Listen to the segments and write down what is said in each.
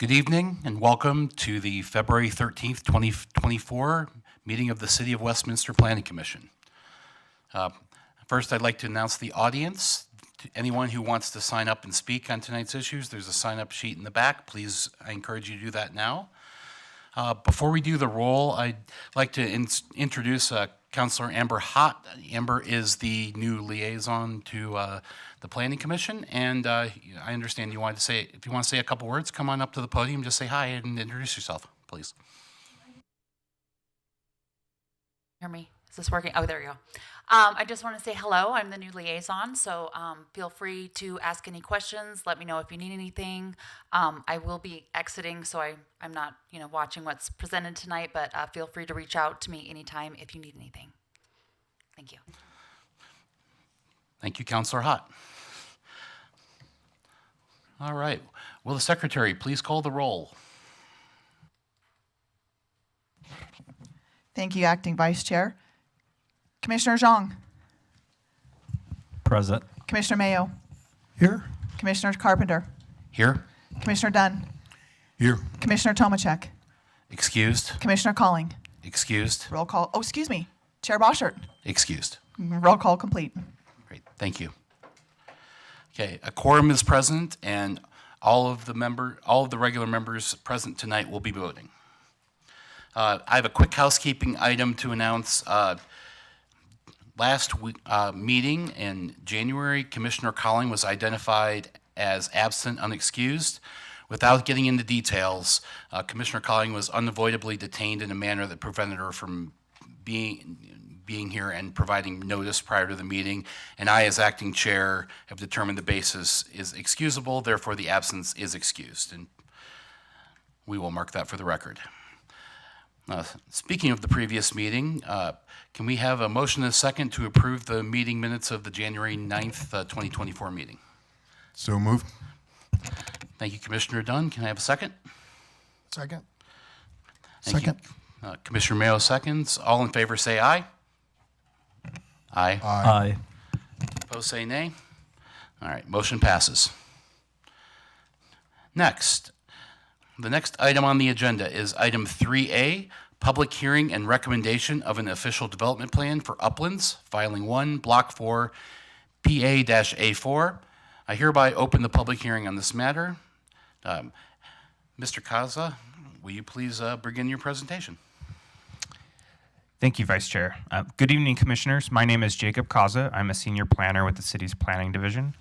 Good evening and welcome to the February 13th, 2024 meeting of the City of Westminster Planning Commission. First, I'd like to announce the audience. To anyone who wants to sign up and speak on tonight's issues, there's a sign-up sheet in the back. Please, I encourage you to do that now. Before we do the roll, I'd like to introduce Councilor Amber Hott. Amber is the new liaison to the Planning Commission, and I understand you wanted to say, if you want to say a couple words, come on up to the podium, just say hi and introduce yourself, please. Hear me? Is this working? Oh, there we go. I just want to say hello. I'm the new liaison, so feel free to ask any questions. Let me know if you need anything. I will be exiting, so I'm not, watching what's presented tonight, but feel free to reach out to me anytime if you need anything. Thank you. Thank you, Councilor Hott. All right. Will the Secretary please call the roll? Thank you, Acting Vice Chair. Commissioner Zhang. Present. Commissioner Mayo. Here. Commissioner Carpenter. Here. Commissioner Dunn. Here. Commissioner Tomacek. Excused. Commissioner Calling. Excused. Roll call. Oh, excuse me. Chair Boschert. Excused. Roll call complete. Great. Thank you. Okay, a quorum is present, and all of the regular members present tonight will be voting. I have a quick housekeeping item to announce. Last meeting in January, Commissioner Calling was identified as absent unexcused. Without getting into details, Commissioner Calling was unavoidably detained in a manner that prevented her from being here and providing notice prior to the meeting, and I, as acting chair, have determined the basis is excusable, therefore the absence is excused, and we will mark that for the record. Speaking of the previous meeting, can we have a motion and a second to approve the meeting minutes of the January 9th, 2024 meeting? So moved. Thank you, Commissioner Dunn. Can I have a second? Second. Thank you. Commissioner Mayo seconds. All in favor say aye. Aye. Aye. Opposed say nay. All right, motion passes. Next, the next item on the agenda is item 3A, public hearing and recommendation of an official development plan for Uplands, filing 1, block 4, PA-A4. I hereby open the public hearing on this matter. Mr. Kaza, will you please begin your presentation? Thank you, Vice Chair. Good evening, Commissioners. My name is Jacob Kaza. I'm a senior planner with the city's planning division.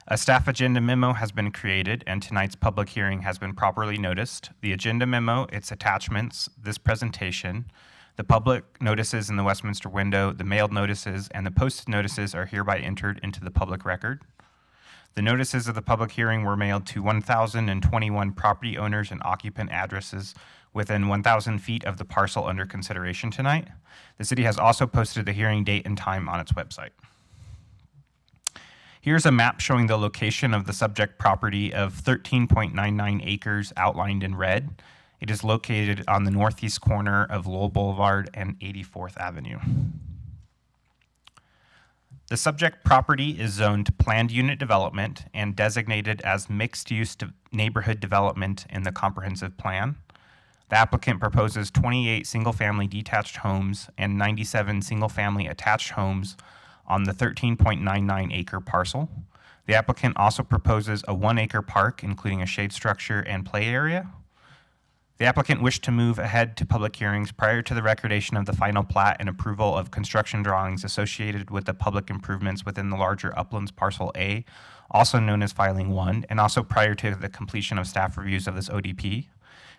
A staff agenda memo has been created, and tonight's public hearing has been properly noticed. The agenda memo, its attachments, this presentation, the public notices in the Westminster window, the mailed notices, and the posted notices are hereby entered into the public record. The notices of the public hearing were mailed to 1,021 property owners and occupant addresses within 1,000 feet of the parcel under consideration tonight. The city has also posted the hearing date and time on its website. Here's a map showing the location of the subject property of 13.99 acres outlined in red. It is located on the northeast corner of Lowell Boulevard and 84th Avenue. The subject property is zoned planned unit development and designated as mixed-use neighborhood development in the comprehensive plan. The applicant proposes 28 single-family detached homes and 97 single-family attached homes on the 13.99 acre parcel. The applicant also proposes a 1 acre park, including a shade structure and play area. The applicant wished to move ahead to public hearings prior to the recordation of the final plat and approval of construction drawings associated with the public improvements within the larger Uplands Parcel A, also known as Filing 1, and also prior to the completion of staff reviews of this ODP.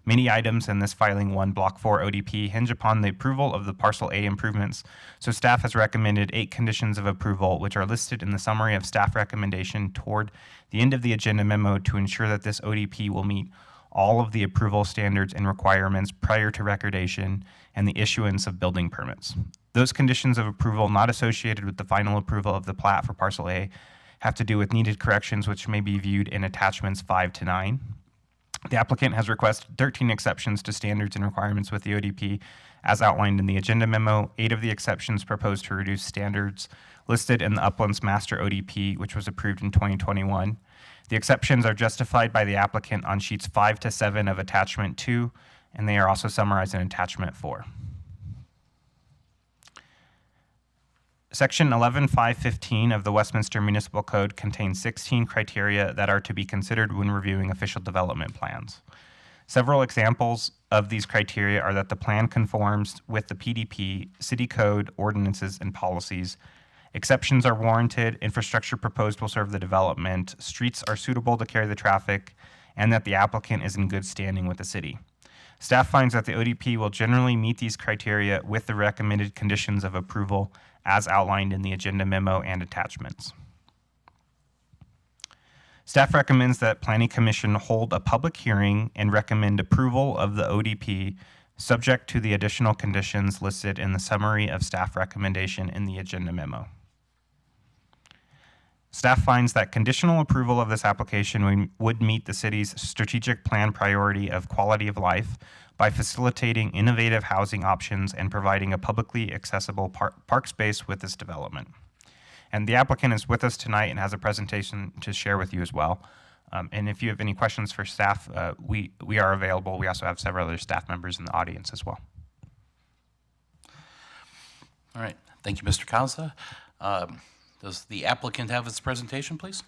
Many items in this Filing 1 Block 4 ODP hinge upon the approval of the Parcel A improvements, so staff has recommended 8 conditions of approval, which are listed in the summary of staff recommendation toward the end of the agenda memo to ensure that this ODP will meet all of the approval standards and requirements prior to recordation and the issuance of building permits. Those conditions of approval not associated with the final approval of the plat for Parcel A have to do with needed corrections, which may be viewed in attachments 5 to 9. The applicant has requested 13 exceptions to standards and requirements with the ODP as outlined in the agenda memo. 8 of the exceptions propose to reduce standards listed in the Uplands Master ODP, which was approved in 2021. The exceptions are justified by the applicant on sheets 5 to 7 of attachment 2, and they are also summarized in attachment 4. Section 11515 of the Westminster Municipal Code contains 16 criteria that are to be considered when reviewing official development plans. Several examples of these criteria are that the plan conforms with the PDP, city code, ordinances, and policies. Exceptions are warranted, infrastructure proposed will serve the development, streets are suitable to carry the traffic, and that the applicant is in good standing with the city. Staff finds that the ODP will generally meet these criteria with the recommended conditions of approval as outlined in the agenda memo and attachments. Staff recommends that Planning Commission hold a public hearing and recommend approval of the ODP subject to the additional conditions listed in the summary of staff recommendation in the agenda memo. Staff finds that conditional approval of this application would meet the city's strategic plan priority of quality of life by facilitating innovative housing options and providing a publicly accessible park space with this development. And the applicant is with us tonight and has a presentation to share with you as well. And if you have any questions for staff, we are available. We also have several other staff members in the audience as well. All right. Thank you, Mr. Causa. Does the applicant have his presentation, please?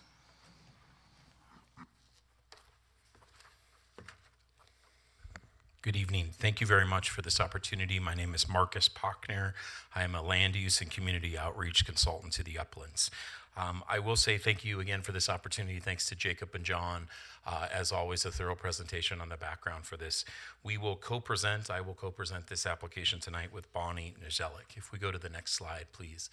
Good evening. Thank you very much for this opportunity. My name is Marcus Pochner. I am a land use and community outreach consultant to the Uplands. I will say thank you again for this opportunity. Thanks to Jacob and John. As always, a thorough presentation on the background for this. I will co-present this application tonight with Bonnie Nijelik. If we go to the next slide, please.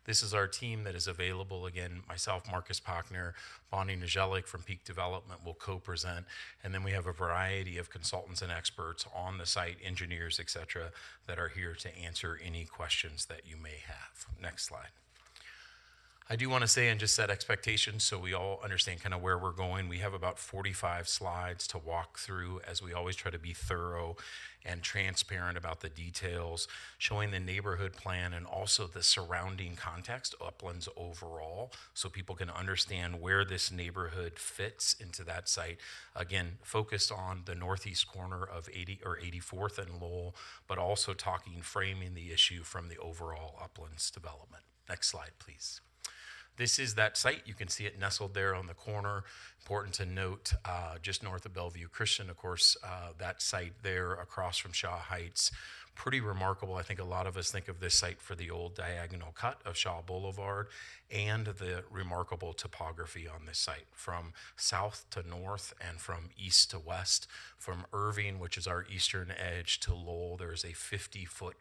This is our team that is available. Again, myself, Marcus Pochner, Bonnie Nijelik from Peak Development will co-present. And then we have a variety of consultants and experts on the site, engineers, et cetera, that are here to answer any questions that you may have. Next slide. I do want to say and just set expectations so we all understand kind of where we're going. We have about 45 slides to walk through as we always try to be thorough and transparent about the details, showing the neighborhood plan and also the surrounding context, Uplands overall, so people can understand where this neighborhood fits into that site. Again, focused on the northeast corner of 84th and Lowell, but also framing the issue from the overall Uplands development. Next slide, please. This is that site. You can see it nestled there on the corner. Important to note, just north of Bellevue Christian, of course, that site there across from Shaw Heights. Pretty remarkable. I think a lot of us think of this site for the old diagonal cut of Shaw Boulevard and the remarkable topography on this site from south to north and from east to west. From Irving, which is our eastern edge, to Lowell, there's a 50-foot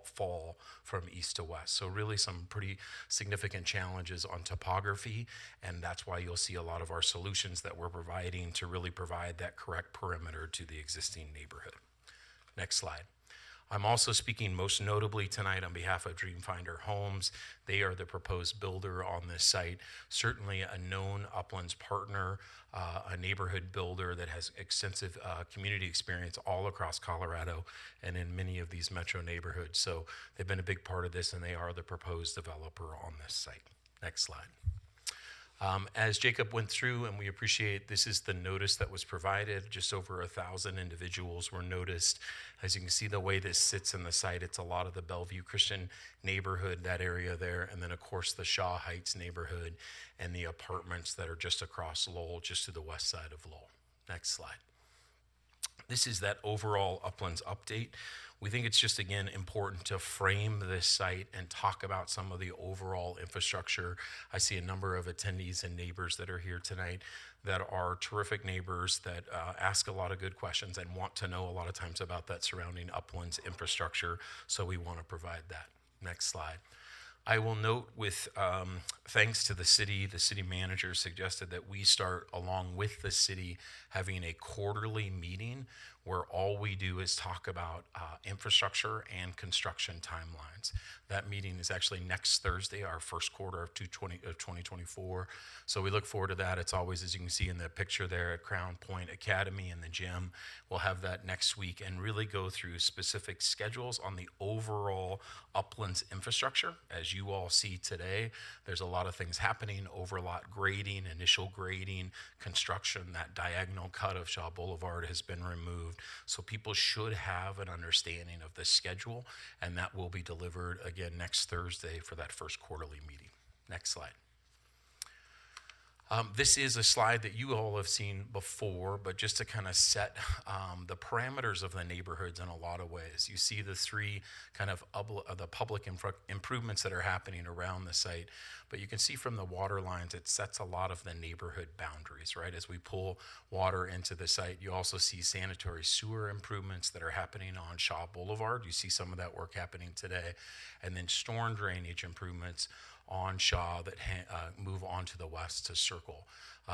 fall from east to west. So really some pretty significant challenges on topography, and that's why you'll see a lot of our solutions that we're providing to really provide that correct perimeter to the existing neighborhood. Next slide. I'm also speaking most notably tonight on behalf of Dreamfinder Homes. They are the proposed builder on this site, certainly a known Uplands partner, a neighborhood builder that has extensive community experience all across Colorado and in many of these metro neighborhoods. So they've been a big part of this, and they are the proposed developer on this site. Next slide. As Jacob went through, and we appreciate, this is the notice that was provided. Just over 1,000 individuals were noticed. As you can see, the way this sits in the site, it's a lot of the Bellevue Christian neighborhood, that area there, and then of course the Shaw Heights neighborhood and the apartments that are just across Lowell, just to the west side of Lowell. Next slide. This is that overall Uplands update. We think it's just, again, important to frame this site and talk about some of the overall infrastructure. I see a number of attendees and neighbors that are here tonight that are terrific neighbors that ask a lot of good questions and want to know a lot of times about that surrounding Uplands infrastructure, so we want to provide that. Next slide. I will note with thanks to the city manager suggested that we start, along with the city, having a quarterly meeting where all we do is talk about infrastructure and construction timelines. That meeting is actually next Thursday, our first quarter of 2024. So we look forward to that. It's always, as you can see in the picture there, at Crown Point Academy in the gym. We'll have that next week and really go through specific schedules on the overall Uplands infrastructure. As you all see today, there's a lot of things happening: overlot grading, initial grading, construction. That diagonal cut of Shaw Boulevard has been removed. So people should have an understanding of the schedule, and that will be delivered again next Thursday for that first quarterly meeting. Next slide. This is a slide that you all have seen before, but just to kind of set the parameters of the neighborhoods in a lot of ways. You see the three kind of the public improvements that are happening around the site, but you can see from the water lines, it sets a lot of the neighborhood boundaries, right? As we pull water into the site, you also see sanitary sewer improvements that are happening on Shaw Boulevard. You see some of that work happening today, and then storm drainage improvements on Shaw that move on to the west to Circle.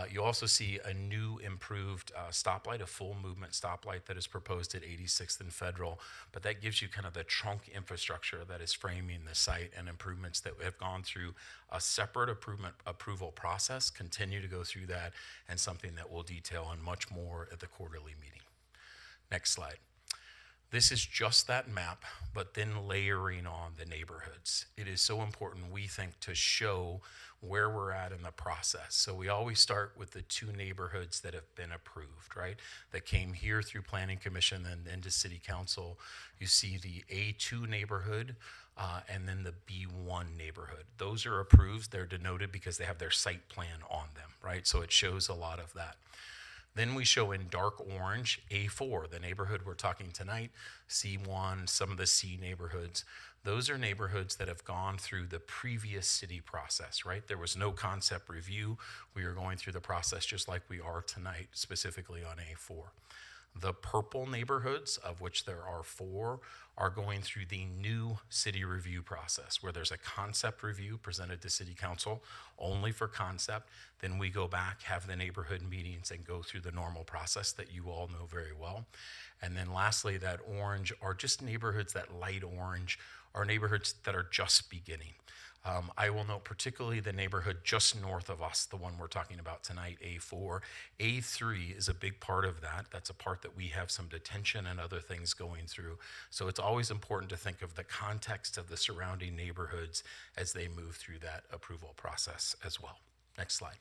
You also see a new improved stoplight, a full movement stoplight that is proposed at 86th and Federal, but that gives you kind of the trunk infrastructure that is framing the site, and improvements that have gone through a separate approval process, continue to go through that, and something that we'll detail and much more at the quarterly meeting. Next slide. This is just that map, but then layering on the neighborhoods. It is so important, we think, to show where we're at in the process. So we always start with the two neighborhoods that have been approved, right? That came here through Planning Commission and then to City Council. You see the A2 neighborhood and then the B1 neighborhood. Those are approved. They're denoted because they have their site plan on them, right? So it shows a lot of that. Then we show in dark orange A4, the neighborhood we're talking tonight, C1, some of the C neighborhoods. Those are neighborhoods that have gone through the previous city process, right? There was no concept review. We are going through the process just like we are tonight, specifically on A4. The purple neighborhoods, of which there are 4, are going through the new city review process, where there's a concept review presented to City Council only for concept. Then we go back, have the neighborhood meetings, and go through the normal process that you all know very well. And then lastly, that orange are just neighborhoods, that light orange are neighborhoods that are just beginning. I will note particularly the neighborhood just north of us, the one we're talking about tonight, A4. A3 is a big part of that. That's a part that we have some detention and other things going through. So it's always important to think of the context of the surrounding neighborhoods as they move through that approval process as well. Next slide.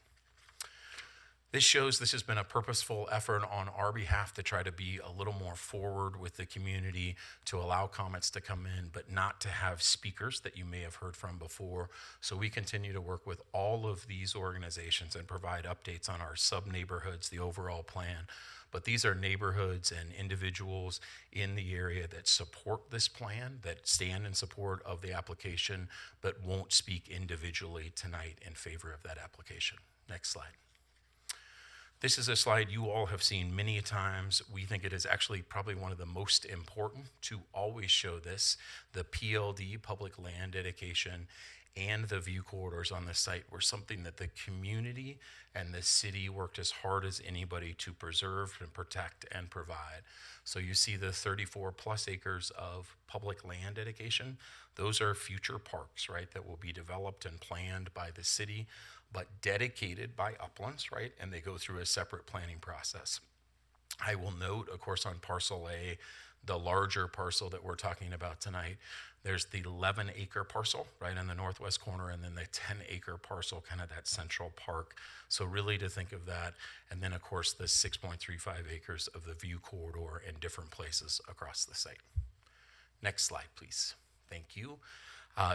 This shows this has been a purposeful effort on our behalf to try to be a little more forward with the community, to allow comments to come in, but not to have speakers that you may have heard from before. So we continue to work with all of these organizations and provide updates on our sub-neighborhoods, the overall plan. But these are neighborhoods and individuals in the area that support this plan, that stand in support of the application, but won't speak individually tonight in favor of that application. Next slide. This is a slide you all have seen many times. We think it is actually probably one of the most important to always show this. The PLD, public land dedication, and the view corridors on the site were something that the community and the city worked as hard as anybody to preserve and protect and provide. So you see the 34 plus acres of public land dedication. Those are future parks, right, that will be developed and planned by the city, but dedicated by Uplands, right? And they go through a separate planning process. I will note, of course, on parcel A, the larger parcel that we're talking about tonight, there's the 11-acre parcel right in the northwest corner, and then the 10-acre parcel, kind of that central park. So really to think of that, and then of course the 6.35 acres of the view corridor in different places across the site. Next slide, please. Thank you.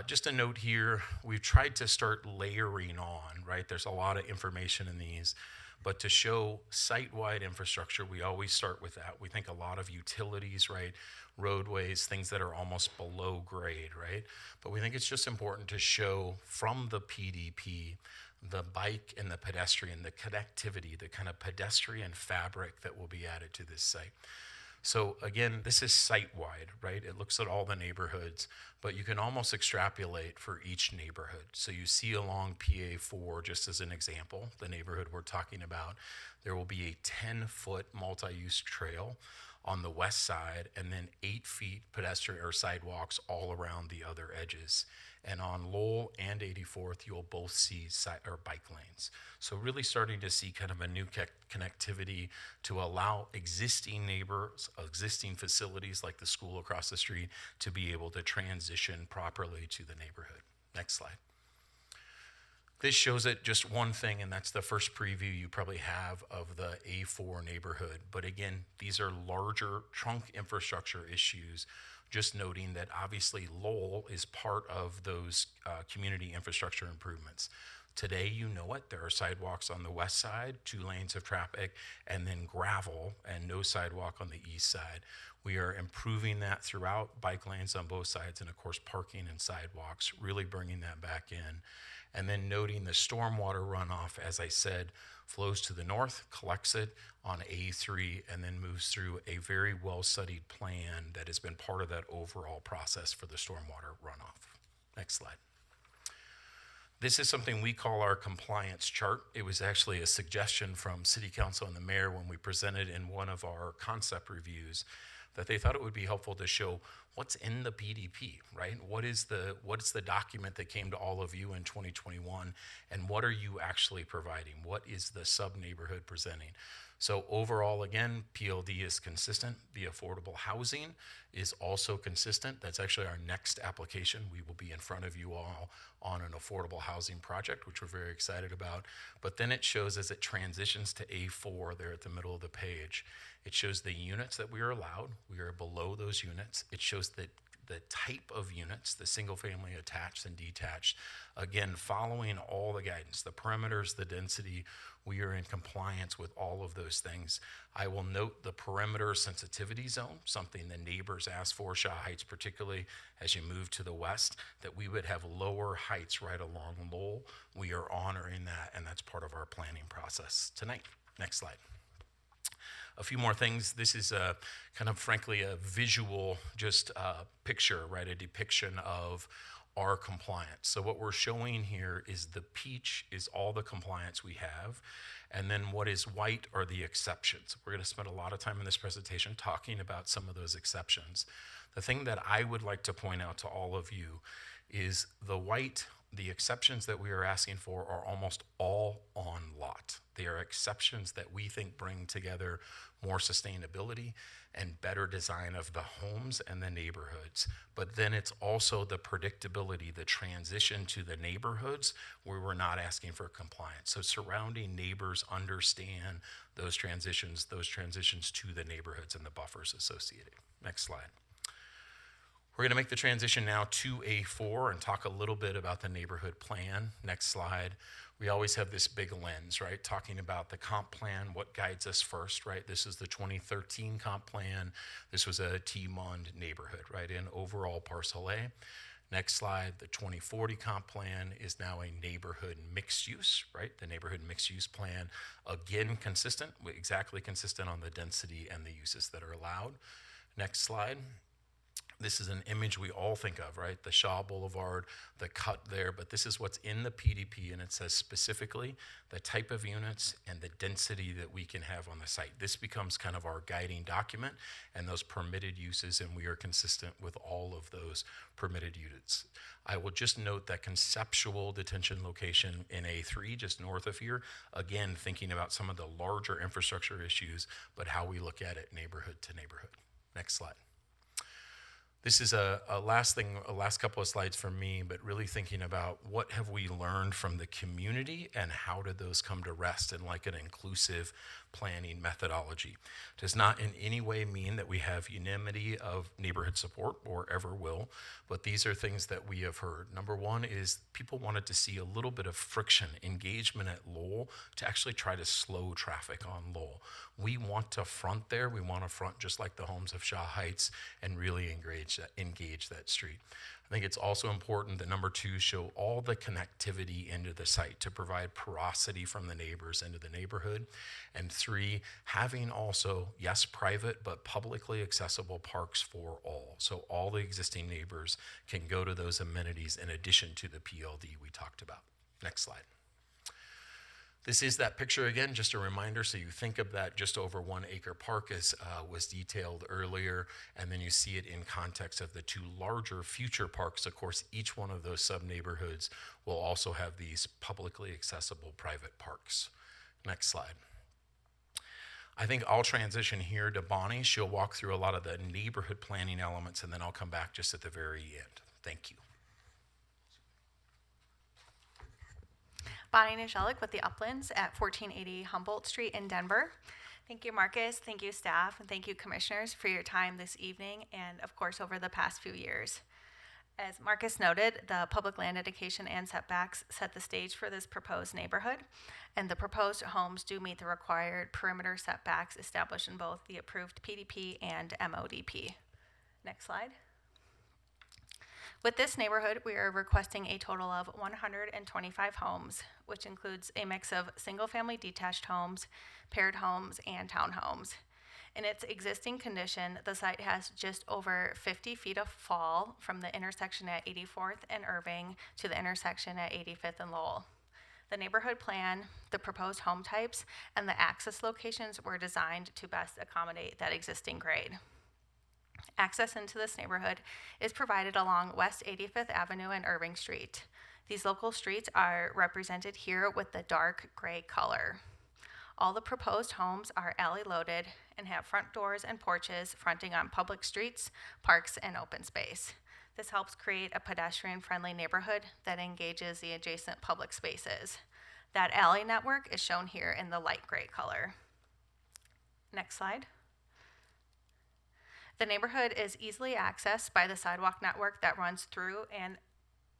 Just a note here, we've tried to start layering on, right? There's a lot of information in these, but to show site-wide infrastructure, we always start with that. We think a lot of utilities, right? Roadways, things that are almost below grade, right? But we think it's just important to show from the PDP, the bike and the pedestrian, the connectivity, the kind of pedestrian fabric that will be added to this site. So again, this is site-wide, right? It looks at all the neighborhoods, but you can almost extrapolate for each neighborhood. So you see along PA4, just as an example, the neighborhood we're talking about, there will be a 10-foot multi-use trail on the west side, and then 8 feet pedestrian or sidewalks all around the other edges. And on Lowell and 84th, you'll both see bike lanes. So really starting to see kind of a new connectivity to allow existing neighbors, existing facilities like the school across the street to be able to transition properly to the neighborhood. Next slide. This shows it just one thing, and that's the first preview you probably have of the A4 neighborhood. But again, these are larger trunk infrastructure issues. Just noting that obviously Lowell is part of those community infrastructure improvements. Today, you know it, there are sidewalks on the west side, 2 lanes of traffic, and then gravel and no sidewalk on the east side. We are improving that throughout, bike lanes on both sides, and of course, parking and sidewalks, really bringing that back in. And then noting the stormwater runoff, as I said, flows to the north, collects it on A3, and then moves through a very well-studied plan that has been part of that overall process for the stormwater runoff. Next slide. This is something we call our compliance chart. It was actually a suggestion from City Council and the mayor when we presented in one of our concept reviews that they thought it would be helpful to show what's in the PDP, right? What's the document that came to all of you in 2021, and what are you actually providing? What is the sub-neighborhood presenting? So overall, again, PLD is consistent. The affordable housing is also consistent. That's actually our next application. We will be in front of you all on an affordable housing project, which we're very excited about. But then it shows as it transitions to A4 there at the middle of the page, it shows the units that we are allowed. We are below those units. It shows the type of units, the single family attached and detached. Again, following all the guidance, the perimeters, the density, we are in compliance with all of those things. I will note the perimeter sensitivity zone, something the neighbors asked for, Shaw Heights particularly, as you move to the west, that we would have lower heights right along Lowell. We are honoring that, and that's part of our planning process tonight. Next slide. A few more things. This is kind of frankly a visual just picture, right? A depiction of our compliance. So what we're showing here is the peach is all the compliance we have. And then what is white are the exceptions. We're going to spend a lot of time in this presentation talking about some of those exceptions. The thing that I would like to point out to all of you is the white, the exceptions that we are asking for are almost all on lot. They are exceptions that we think bring together more sustainability and better design of the homes and the neighborhoods. But then it's also the predictability, the transition to the neighborhoods where we're not asking for compliance. So surrounding neighbors understand those transitions to the neighborhoods and the buffers associated. Next slide. We're going to make the transition now to A4 and talk a little bit about the neighborhood plan. Next slide. We always have this big lens, right? Talking about the comp plan, what guides us first, right? This is the 2013 comp plan. This was a T-MUND neighborhood, right? In overall parcel A. Next slide, the 2040 comp plan is now a neighborhood mixed use, right? The neighborhood mixed use plan, again, consistent, exactly consistent on the density and the uses that are allowed. Next slide. This is an image we all think of, right? The Shaw Boulevard, the cut there, but this is what's in the PDP, and it says specifically the type of units and the density that we can have on the site. This becomes kind of our guiding document and those permitted uses, and we are consistent with all of those permitted units. I will just note that conceptual detention location in A3, just north of here, again, thinking about some of the larger infrastructure issues, but how we look at it neighborhood to neighborhood. Next slide. This is a last couple of slides from me, but really thinking about what have we learned from the community and how did those come to rest in like an inclusive planning methodology. Does not in any way mean that we have unanimity of neighborhood support or ever will, but these are things that we have heard. Number one is people wanted to see a little bit of friction, engagement at Lowell to actually try to slow traffic on Lowell. We want to front there. We want to front just like the homes of Shaw Heights and really engage that street. I think it's also important that number two, show all the connectivity into the site to provide porosity from the neighbors into the neighborhood. And three, having also, yes, private, but publicly accessible parks for all. So all the existing neighbors can go to those amenities in addition to the PLD we talked about. Next slide. This is that picture again, just a reminder, so you think of that just over 1 acre park as was detailed earlier, and then you see it in context of the 2 larger future parks. Of course, each one of those sub-neighborhoods will also have these publicly accessible private parks. Next slide. I think I'll transition here to Bonnie. She'll walk through a lot of the neighborhood planning elements, and then I'll come back just at the very end. Thank you. Bonnie Nijelik with the Uplands at 1480 Humboldt Street in Denver. Thank you, Marcus. Thank you, staff, and thank you, commissioners, for your time this evening and, of course, over the past few years. As Marcus noted, the public land dedication and setbacks set the stage for this proposed neighborhood, and the proposed homes do meet the required perimeter setbacks established in both the approved PDP and MODP. Next slide. With this neighborhood, we are requesting a total of 125 homes, which includes a mix of single-family detached homes, paired homes, and townhomes. In its existing condition, the site has just over 50 feet of fall from the intersection at 84th and Irving to the intersection at 85th and Lowell. The neighborhood plan, the proposed home types, and the access locations were designed to best accommodate that existing grade. Access into this neighborhood is provided along West 85th Avenue and Irving Street. These local streets are represented here with the dark gray color. All the proposed homes are alley loaded and have front doors and porches fronting on public streets, parks, and open space. This helps create a pedestrian-friendly neighborhood that engages the adjacent public spaces. That alley network is shown here in the light gray color. Next slide. The neighborhood is easily accessed by the sidewalk network that runs through and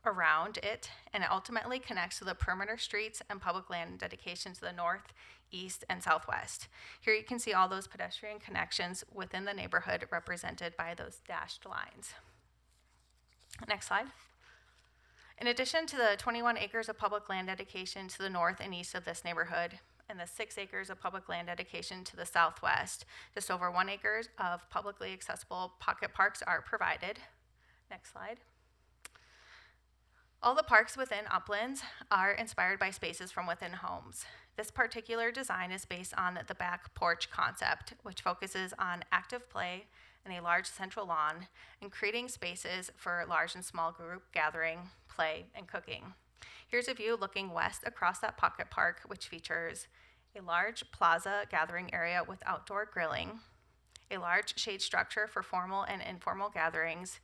around it, and it ultimately connects to the perimeter streets and public land dedication to the north, east, and southwest. Here you can see all those pedestrian connections within the neighborhood represented by those dashed lines. Next slide. In addition to the 21 acres of public land dedication to the north and east of this neighborhood, and the 6 acres of public land dedication to the southwest, just over 1 acre of publicly accessible pocket parks are provided. Next slide. All the parks within Uplands are inspired by spaces from within homes. This particular design is based on the back porch concept, which focuses on active play and a large central lawn, and creating spaces for large and small group gathering, play, and cooking. Here's a view looking west across that pocket park, which features a large plaza gathering area with outdoor grilling, a large shade structure for formal and informal gatherings,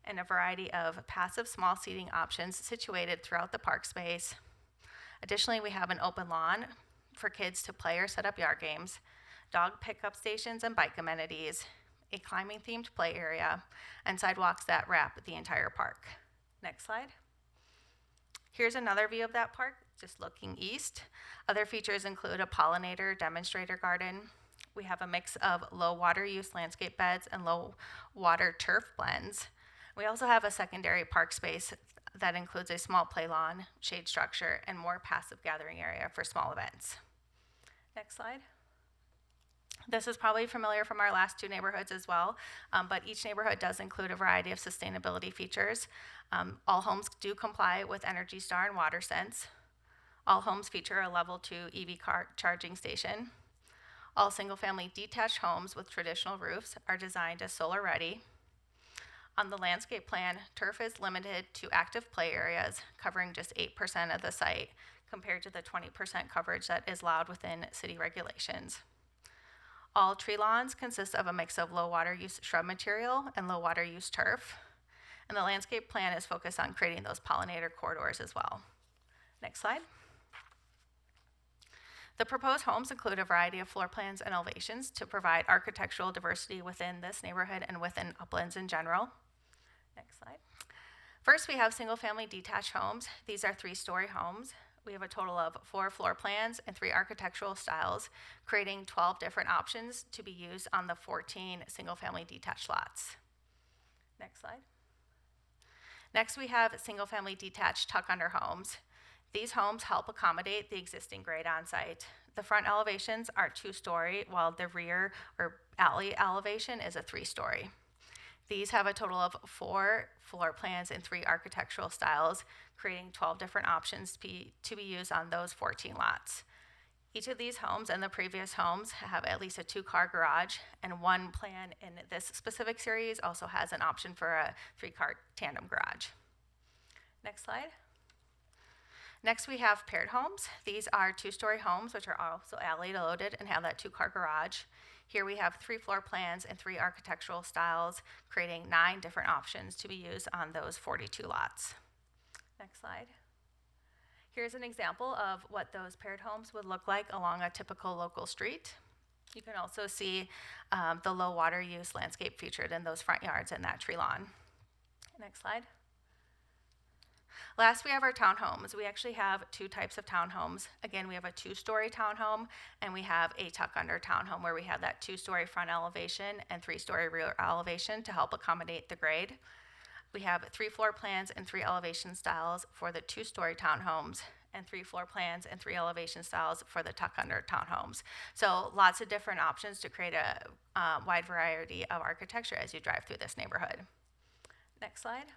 and a variety of passive small seating options situated throughout the park space. Additionally, we have an open lawn for kids to play or set up yard games, dog pickup stations and bike amenities, a climbing themed play area, and sidewalks that wrap the entire park. Next slide. Here's another view of that park, just looking east. Other features include a pollinator demonstrator garden. We have a mix of low water use landscape beds and low water turf blends. We also have a secondary park space that includes a small play lawn, shade structure, and more passive gathering area for small events. Next slide. This is probably familiar from our last 2 neighborhoods as well, but each neighborhood does include a variety of sustainability features. All homes do comply with Energy Star and WaterSense. All homes feature a level 2 EV car charging station. All single-family detached homes with traditional roofs are designed as solar ready. On the landscape plan, turf is limited to active play areas, covering just 8% of the site, compared to the 20% coverage that is allowed within city regulations. All tree lawns consist of a mix of low water use shrub material and low water use turf. And the landscape plan is focused on creating those pollinator corridors as well. Next slide. The proposed homes include a variety of floor plans and elevations to provide architectural diversity within this neighborhood and within Uplands in general. Next slide. First, we have single-family detached homes. These are 3-story homes. We have a total of 4 floor plans and 3 architectural styles, creating 12 different options to be used on the 14 single-family detached lots. Next slide. Next, we have single-family detached tuck-under homes. These homes help accommodate the existing grade on site. The front elevations are 2-story, while the rear or alley elevation is a 3-story. These have a total of 4 floor plans and 3 architectural styles, creating 12 different options to be used on those 14 lots. Each of these homes and the previous homes have at least a 2-car garage, and one plan in this specific series also has an option for a 3-car tandem garage. Next slide. Next, we have paired homes. These are 2-story homes, which are also alley loaded and have that 2-car garage. Here we have 3 floor plans and 3 architectural styles, creating 9 different options to be used on those 42 lots. Next slide. Here's an example of what those paired homes would look like along a typical local street. You can also see the low water use landscape featured in those front yards and that tree lawn. Next slide. Last, we have our townhomes. We actually have 2 types of townhomes. Again, we have a 2-story townhome, and we have a tuck-under townhome where we have that 2-story front elevation and 3-story rear elevation to help accommodate the grade. We have 3 floor plans and 3 elevation styles for the 2-story townhomes, and 3 floor plans and 3 elevation styles for the tuck-under townhomes. So lots of different options to create a wide variety of architecture as you drive through this neighborhood. Next slide.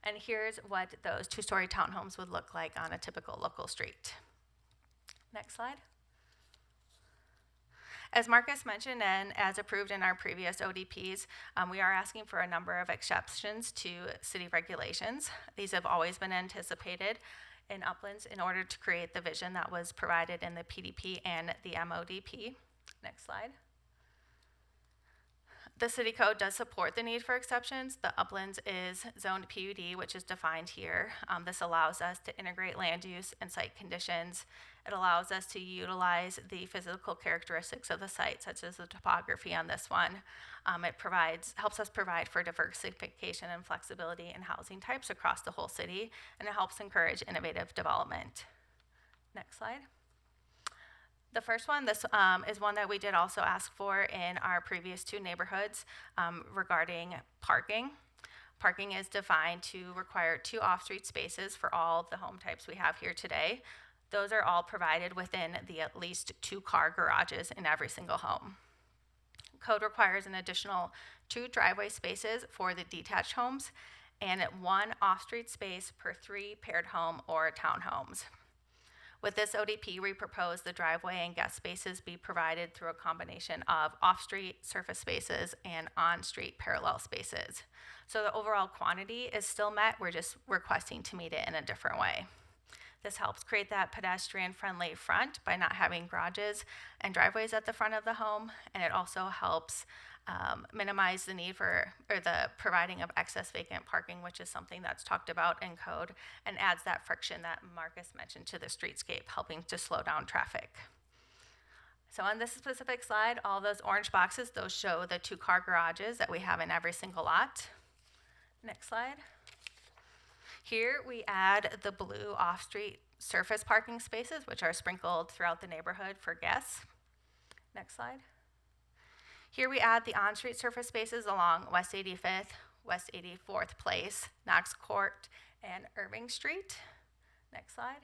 And here's what those 2-story townhomes would look like on a typical local street. Next slide. As Marcus mentioned, and as approved in our previous ODPs, we are asking for a number of exceptions to city regulations. These have always been anticipated in Uplands in order to create the vision that was provided in the PDP and the MODP. Next slide. The city code does support the need for exceptions. The Uplands is zoned PUD, which is defined here. This allows us to integrate land use and site conditions. It allows us to utilize the physical characteristics of the site, such as the topography on this one. It helps us provide for diversification and flexibility in housing types across the whole city, and it helps encourage innovative development. Next slide. The first one, this is one that we did also ask for in our previous 2 neighborhoods regarding parking. Parking is defined to require 2 off-street spaces for all of the home types we have here today. Those are all provided within the at least 2-car garages in every single home. Code requires an additional 2 driveway spaces for the detached homes and 1 off-street space per 3 paired home or townhomes. With this ODP, we propose the driveway and guest spaces be provided through a combination of off-street surface spaces and on-street parallel spaces. So the overall quantity is still met, we're just requesting to meet it in a different way. This helps create that pedestrian-friendly front by not having garages and driveways at the front of the home, and it also helps minimize the need for the providing of excess vacant parking, which is something that's talked about in code, and adds that friction that Marcus mentioned to the streetscape, helping to slow down traffic. So on this specific slide, all those orange boxes, those show the 2-car garages that we have in every single lot. Next slide. Here we add the blue off-street surface parking spaces, which are sprinkled throughout the neighborhood for guests. Next slide. Here we add the on-street surface spaces along West 85th, West 84th Place, Knox Court, and Irving Street. Next slide.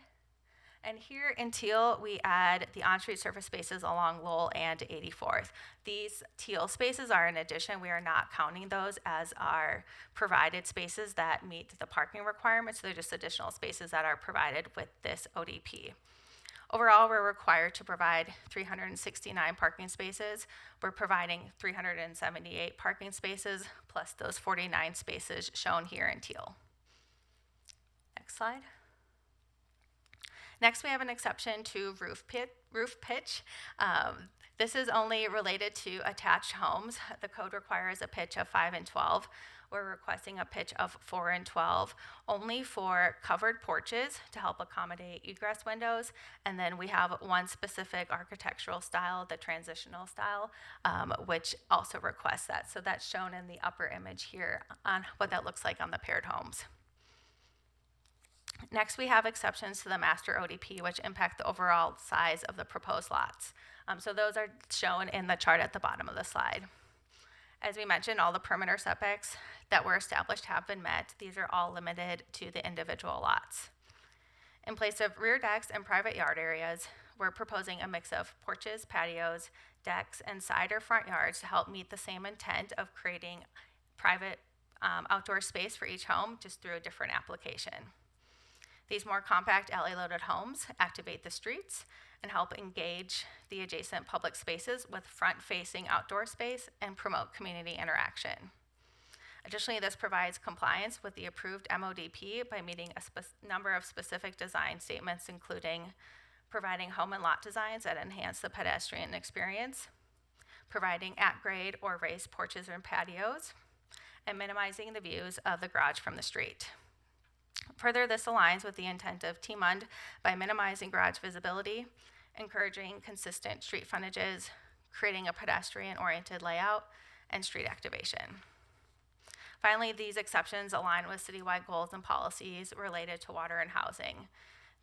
And here in teal, we add the on-street surface spaces along Lowell and 84th. These teal spaces are an addition. We are not counting those as our provided spaces that meet the parking requirements. They're just additional spaces that are provided with this ODP. Overall, we're required to provide 369 parking spaces. We're providing 378 parking spaces, plus those 49 spaces shown here in teal. Next slide. Next, we have an exception to roof pitch. This is only related to attached homes. The code requires a pitch of 5 and 12. We're requesting a pitch of 4 and 12, only for covered porches to help accommodate egress windows. And then we have one specific architectural style, the transitional style, which also requests that. So that's shown in the upper image here on what that looks like on the paired homes. Next, we have exceptions to the master ODP, which impact the overall size of the proposed lots. So those are shown in the chart at the bottom of the slide. As we mentioned, all the perimeter setbacks that were established have been met. These are all limited to the individual lots. In place of rear decks and private yard areas, we're proposing a mix of porches, patios, decks, and side or front yards to help meet the same intent of creating private outdoor space for each home, just through a different application. These more compact alley-loaded homes activate the streets and help engage the adjacent public spaces with front-facing outdoor space and promote community interaction. Additionally, this provides compliance with the approved MODP by meeting a number of specific design statements, including providing home and lot designs that enhance the pedestrian experience, providing at-grade or raised porches and patios, and minimizing the views of the garage from the street. Further, this aligns with the intent of TMUND by minimizing garage visibility, encouraging consistent street frontages, creating a pedestrian-oriented layout, and street activation. Finally, these exceptions align with citywide goals and policies related to water and housing.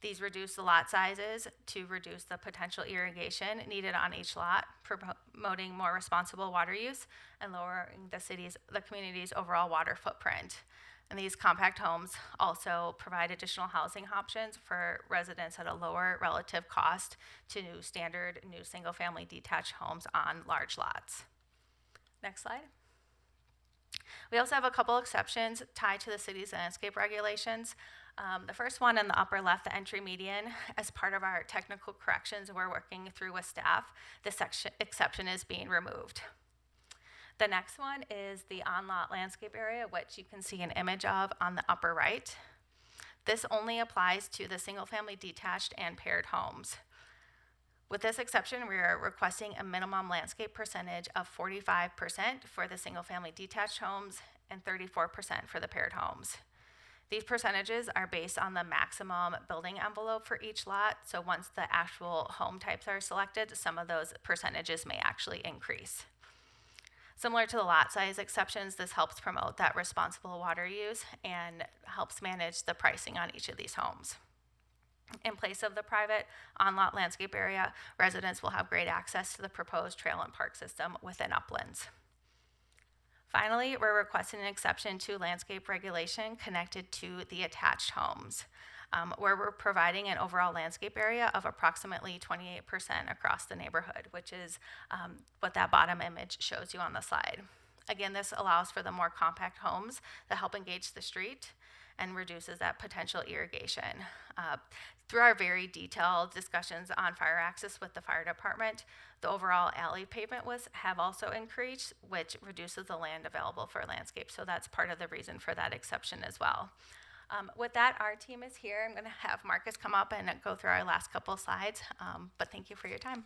These reduce the lot sizes to reduce the potential irrigation needed on each lot, promoting more responsible water use and lowering the community's overall water footprint. And these compact homes also provide additional housing options for residents at a lower relative cost to standard new single-family detached homes on large lots. Next slide. We also have a couple exceptions tied to the city's landscape regulations. The first one in the upper left, the entry median, as part of our technical corrections we're working through with staff, this exception is being removed. The next one is the on-lot landscape area, which you can see an image of on the upper right. This only applies to the single-family detached and paired homes. With this exception, we are requesting a minimum landscape percentage of 45% for the single-family detached homes and 34% for the paired homes. These percentages are based on the maximum building envelope for each lot, so once the actual home types are selected, some of those percentages may actually increase. Similar to the lot size exceptions, this helps promote that responsible water use and helps manage the pricing on each of these homes. In place of the private on-lot landscape area, residents will have great access to the proposed trail and park system within Uplands. Finally, we're requesting an exception to landscape regulation connected to the attached homes, where we're providing an overall landscape area of approximately 28% across the neighborhood, which is what that bottom image shows you on the slide. Again, this allows for the more compact homes that help engage the street and reduces that potential irrigation. Through our very detailed discussions on fire access with the fire department, the overall alley pavement widths have also increased, which reduces the land available for landscape. So that's part of the reason for that exception as well. With that, our team is here. I'm gonna have Marcus come up and go through our last couple slides, but thank you for your time.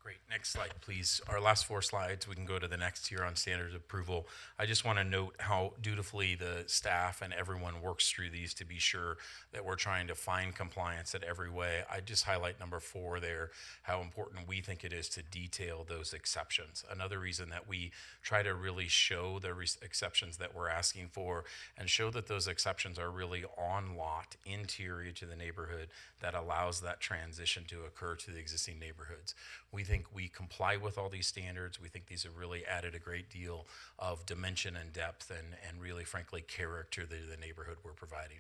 Great. Next slide, please. Our last 4 slides, we can go to the next here on standards of approval. I just want to note how dutifully the staff and everyone works through these to be sure that we're trying to find compliance at every way. I just highlight number 4 there, how important we think it is to detail those exceptions. Another reason that we try to really show the exceptions that we're asking for and show that those exceptions are really on lot, interior to the neighborhood, that allows that transition to occur to the existing neighborhoods. We think we comply with all these standards. We think these have really added a great deal of dimension and depth and really, frankly, character to the neighborhood we're providing.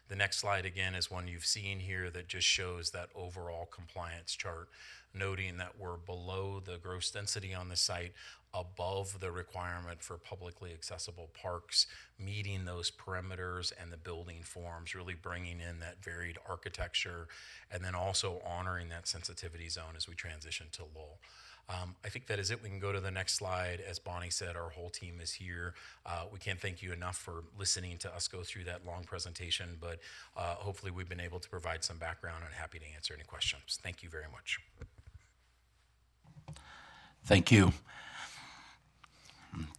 The next slide, again, is one you've seen here that just shows that overall compliance chart, noting that we're below the gross density on the site, above the requirement for publicly accessible parks, meeting those perimeters and the building forms, really bringing in that varied architecture, and then also honoring that sensitivity zone as we transition to Lowell. I think that is it. We can go to the next slide. As Bonnie said, our whole team is here. We can't thank you enough for listening to us go through that long presentation, but hopefully we've been able to provide some background and happy to answer any questions. Thank you very much. Thank you.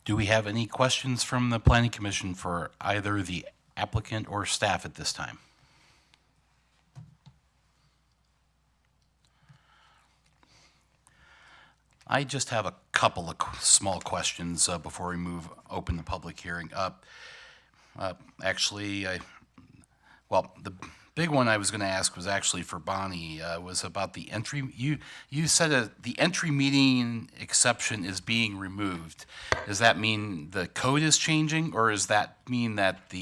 Do we have any questions from the Planning Commission for either the applicant or staff at this time? I just have a couple of small questions before we open the public hearing up. Well, the big one I was going to ask was actually for Bonnie, was about the entry. You said the entry median exception is being removed. Does that mean the code is changing, or does that mean that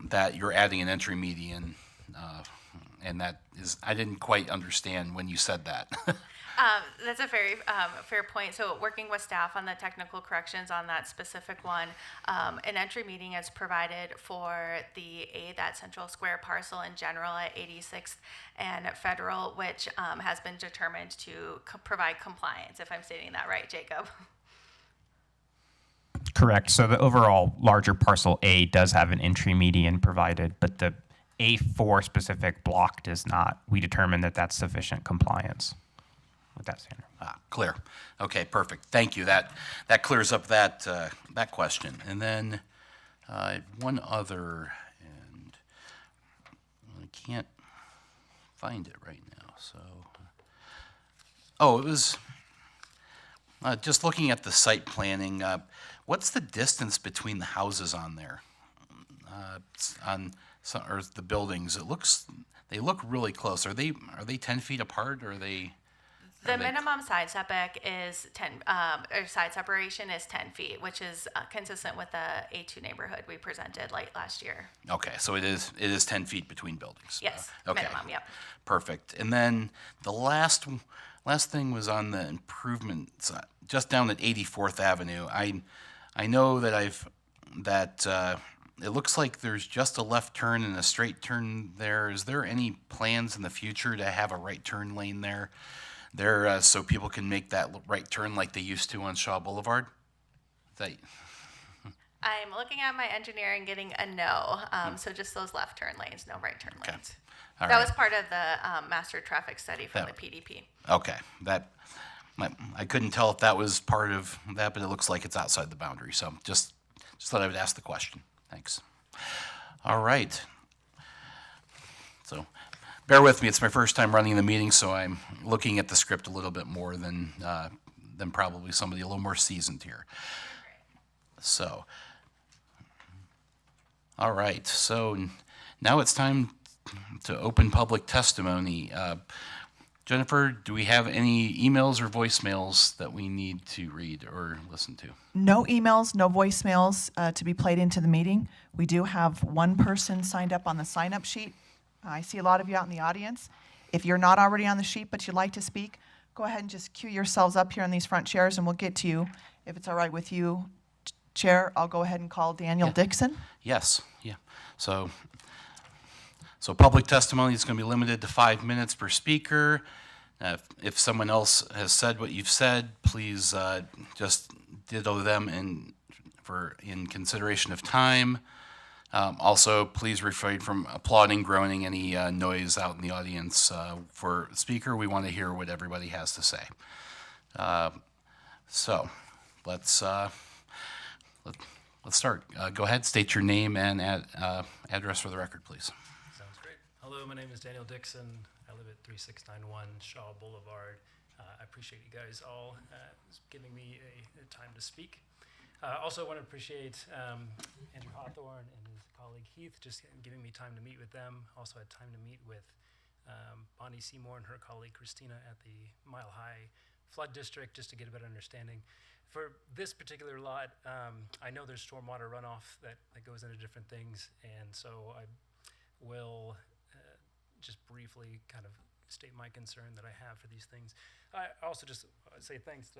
that you're adding an entry median? And that is, I didn't quite understand when you said that. That's a very fair point. So working with staff on the technical corrections on that specific one, an entry meeting is provided for the that Central Square parcel in general at 86th and Federal, which has been determined to provide compliance, if I'm stating that right, Jacob. Correct. So the overall larger parcel A does have an entry median provided, but the A4 specific block does not. We determined that that's sufficient compliance with that standard. Clear. Okay, perfect. Thank you. That clears up that question. And then one other, and I can't find it right now. So, it was just looking at the site planning. What's the distance between the houses on there? Or the buildings? They look really close. Are they 10 feet apart, or are they? The minimum side setback is 10, or side separation is 10 feet, which is consistent with the A2 neighborhood we presented late last year. Okay, so it is 10 feet between buildings. Yes, Okay. minimum, yep. Perfect. And then the last thing was on the improvements, just down at 84th Avenue. I know that it looks like there's just a left turn and a straight turn there. Is there any plans in the future to have a right turn lane there? So people can make that right turn like they used to on Shaw Boulevard? I'm looking at my engineering getting a no, so just those left turn lanes, no right turn lanes. All That right. was part of the master traffic study from the PDP. Okay, I couldn't tell if that was part of that, but it looks like it's outside the boundary. So just thought I would ask the question. Thanks. All right. So bear with me. It's my first time running the meeting, so I'm looking at the script a little bit more than probably somebody a little more seasoned here. So, all right. So now it's time to open public testimony. Jennifer, do we have any emails or voicemails that we need to read or listen to? No emails, no voicemails to be played into the meeting. We do have one person signed up on the sign-up sheet. I see a lot of you out in the audience. If you're not already on the sheet but you'd like to speak, go ahead and just queue yourselves up here in these front chairs and we'll get to you. If it's all right with you, Chair, I'll go ahead and call Daniel Dixon. Yes, yeah. So public testimony is going to be limited to 5 minutes per speaker. If someone else has said what you've said, please just ditto them in consideration of time. Also, please refrain from applauding, groaning, any noise out in the audience. For speaker, we want to hear what everybody has to say. So let's start. Go ahead, state your name and address for the record, please. Sounds great. Hello, my name is Daniel Dixon. I live at 3691 Shaw Boulevard. I appreciate you guys all giving me a time to speak. Also want to appreciate Andrew Hawthorne and his colleague Heath just giving me time to meet with them. Also had time to meet with Bonnie Seymour and her colleague Christina at the Mile High Flood District just to get a better understanding. For this particular lot, I know there's stormwater runoff that goes into different things, and so I will just briefly kind of state my concern that I have for these things. I also just say thanks to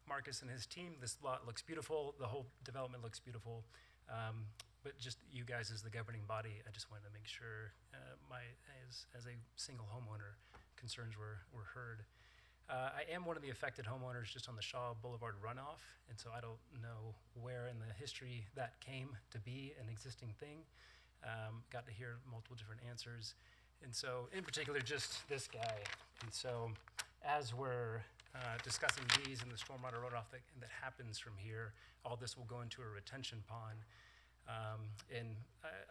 Marcus and his team. This lot looks beautiful. The whole development looks beautiful. But just you guys as the governing body, I just wanted to make sure as a single homeowner, concerns were heard. I am one of the affected homeowners just on the Shaw Boulevard runoff, and so I don't know where in the history that came to be an existing thing. Got to hear multiple different answers. And so, in particular, just this guy. And so, as we're discussing these and the stormwater runoff that happens from here, all this will go into a retention pond. And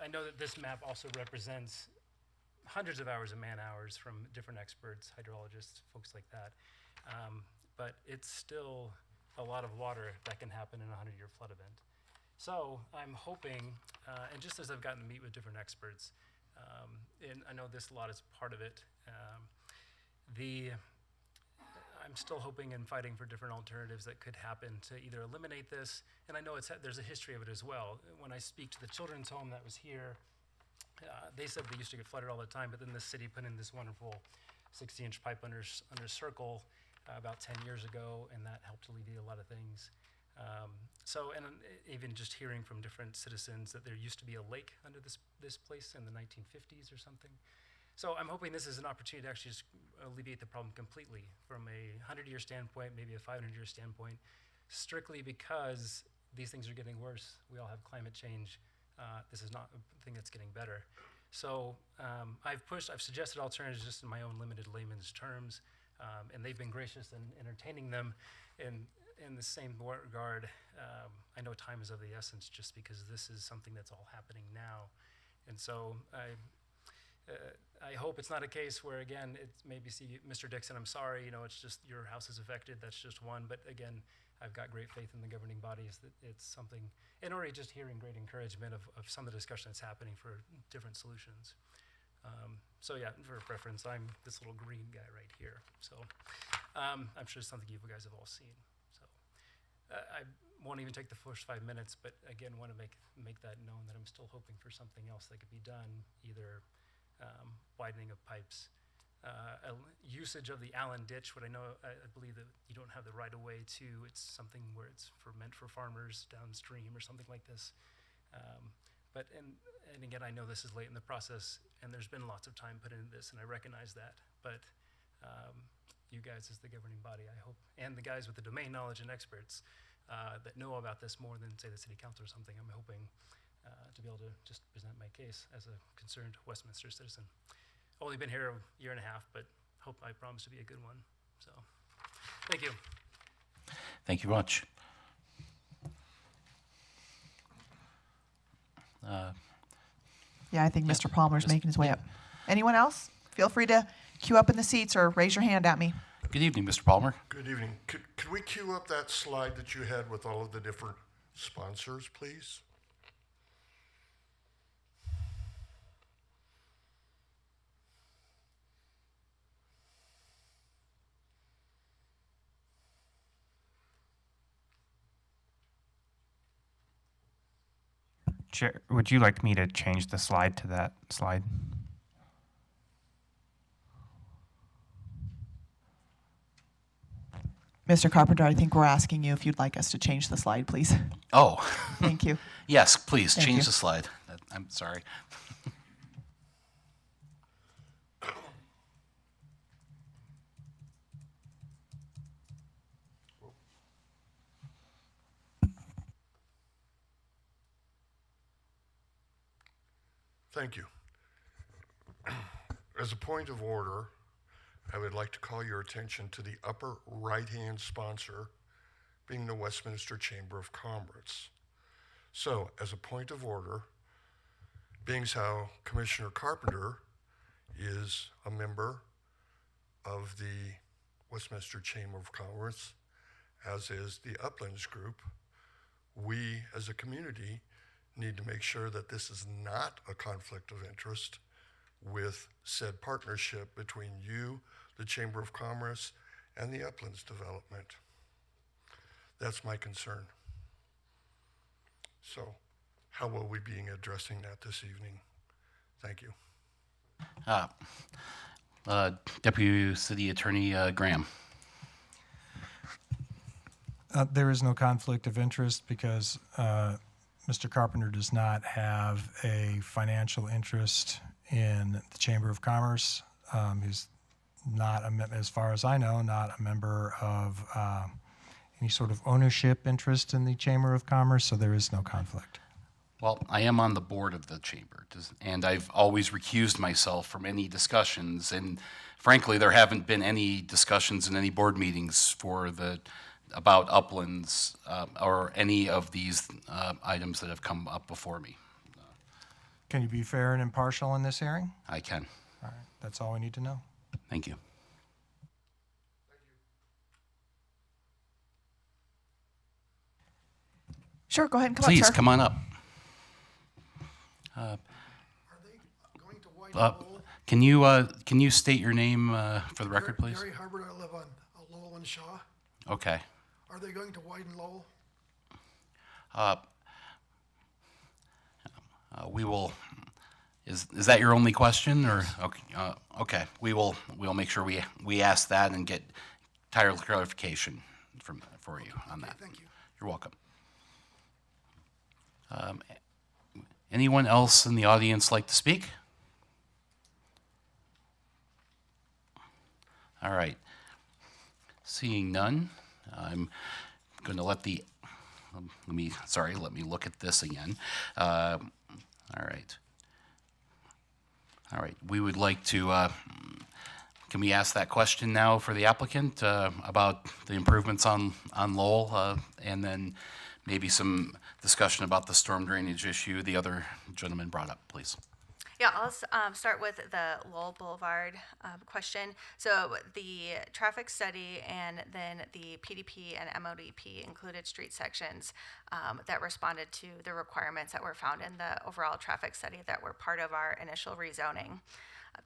I know that this map also represents hundreds of hours of man-hours from different experts, hydrologists, folks like that. But it's still a lot of water that can happen in a 100-year flood event. So I'm hoping, and just as I've gotten to meet with different experts, and I know this lot is part of it, I'm still hoping and fighting for different alternatives that could happen to either eliminate this, and I know there's a history of it as well. When I speak to the children's home that was here, they said they used to get flooded all the time, but then the city put in this wonderful 60-inch pipe under circle about 10 years ago, and that helped alleviate a lot of things. Even just hearing from different citizens that there used to be a lake under this place in the 1950s or something. So I'm hoping this is an opportunity to actually just alleviate the problem completely from a 100-year standpoint, maybe a 500-year standpoint, strictly because these things are getting worse. We all have climate change. This is not a thing that's getting better. So I've suggested alternatives just in my own limited layman's terms, and they've been gracious in entertaining them. In the same regard, I know time is of the essence just because this is something that's all happening now. And so I hope it's not a case where, again, it's maybe Mr. Dixon, I'm sorry, it's just your house is affected, that's just one. But again, I've got great faith in the governing bodies that it's something, and already just hearing great encouragement of some of the discussion that's happening for different solutions. So yeah, for reference, I'm this little green guy right here. So I'm sure it's something you guys have all seen. So I won't even take the first 5 minutes, but again, want to make that known that I'm still hoping for something else that could be done, either widening of pipes, usage of the Allen ditch, what I believe that you don't have the right of way to. It's something where it's meant for farmers downstream or something like this. And again, I know this is late in the process, and there's been lots of time put into this, and I recognize that. But you guys as the governing body, I hope, and the guys with the domain knowledge and experts that know about this more than, say, the city council or something, I'm hoping to be able to just present my case as a concerned Westminster citizen. Only been here a year and a half, but I promise to be a good one. So, thank you. Thank you much. Yeah, I think Mr. Palmer's making his way up. Anyone else? Feel free to queue up in the seats or raise your hand at me. Good evening, Mr. Palmer. Good evening. Could we queue up that slide that you had with all of the different sponsors, please? Chair, would you like me to change the slide to that slide? Mr. Carpenter, I think we're asking you if you'd like us to change the slide, please. Oh, Thank you. yes, please, Thank change you. the slide. I'm sorry. Thank you. As a point of order, I would like to call your attention to the upper right-hand sponsor, being the Westminster Chamber of Commerce. So, as a point of order, being as how Commissioner Carpenter is a member of the Westminster Chamber of Commerce, as is the Uplands Group, we as a community need to make sure that this is not a conflict of interest with said partnership between you, the Chamber of Commerce, and the Uplands Development. That's my concern. So, how will we be addressing that this evening? Thank you. Deputy City Attorney Graham. There is no conflict of interest because Mr. Carpenter does not have a financial interest in the Chamber of Commerce. He's not, as far as I know, not a member of any sort of ownership interest in the Chamber of Commerce, so there is no conflict. Well, I am on the board of the chamber, and I've always recused myself from any discussions. And frankly, there haven't been any discussions in any board meetings about Uplands or any of these items that have come up before me. Can you be fair and impartial in this hearing? I can. All right, that's all we need to know. Thank you. Sure, go ahead and come Please up, sir. come on up. Are they going to widen Lowell? Can you state your name for the record, please? Gary Hubbard, I live on Lowell and Shaw. Okay. Are they going to widen Lowell? We will, Is that your only question, or, okay, we'll make sure we ask that and get tighter clarification for you on that. Thank you. You're welcome. Anyone else in the audience like to speak? All right. Seeing none, I'm going to let me look at this again. All right. All right, we would like to, can we ask that question now for the applicant about the improvements on Lowell, and then maybe some discussion about the storm drainage issue the other gentleman brought up, please. Yeah, I'll start with the Lowell Boulevard question. So the traffic study and then the PDP and MODP included street sections that responded to the requirements that were found in the overall traffic study that were part of our initial rezoning.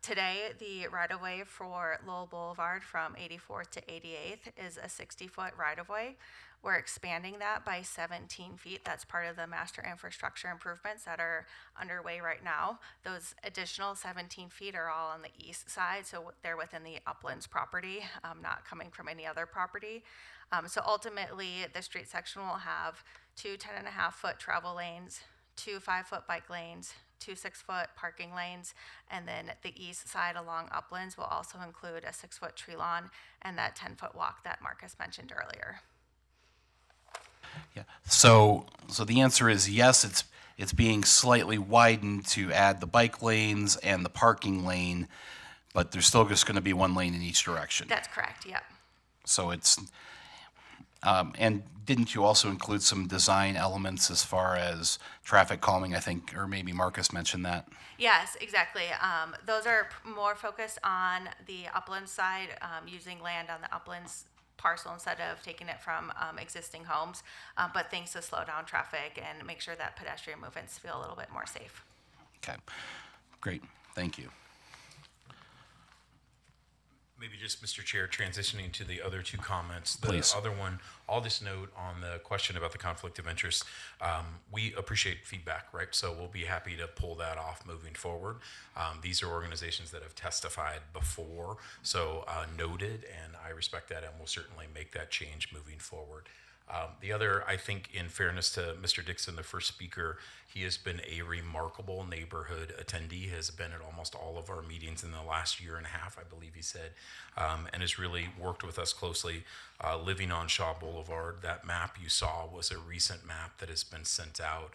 Today, the right-of-way for Lowell Boulevard from 84th to 88th is a 60-foot right-of-way. We're expanding that by 17 feet. That's part of the master infrastructure improvements that are underway right now. Those additional 17 feet are all on the east side, so they're within the Uplands property, not coming from any other property. So ultimately, the street section will have 2 10.5-foot travel lanes, 2 5-foot bike lanes, 2 6-foot parking lanes, and then the east side along Uplands will also include a 6-foot tree lawn and that 10-foot walk that Marcus mentioned earlier. Yeah. So the answer is yes. It's being slightly widened to add the bike lanes and the parking lane, but there's still just going to be one lane in each direction. That's correct. Yep. So it's and didn't you also include some design elements as far as traffic calming, I think, or maybe Marcus mentioned that? Yes, exactly. Those are more focused on the Uplands side, using land on the Uplands parcel instead of taking it from existing homes, but things to slow down traffic and make sure that pedestrian movements feel a little bit more safe. Okay, great, thank you. Maybe just, Mr. Chair, transitioning to the other two comments. Please. The other one, I'll just note on the question about the conflict of interest, we appreciate feedback, right? So we'll be happy to pull that off moving forward. These are organizations that have testified before, so noted, and I respect that, and we'll certainly make that change moving forward. The other, I think, in fairness to Mr. Dixon, the first speaker, he has been a remarkable neighborhood attendee, has been at almost all of our meetings in the last year and a half, I believe he said, and has really worked with us closely, living on Shaw Boulevard. That map you saw was a recent map that has been sent out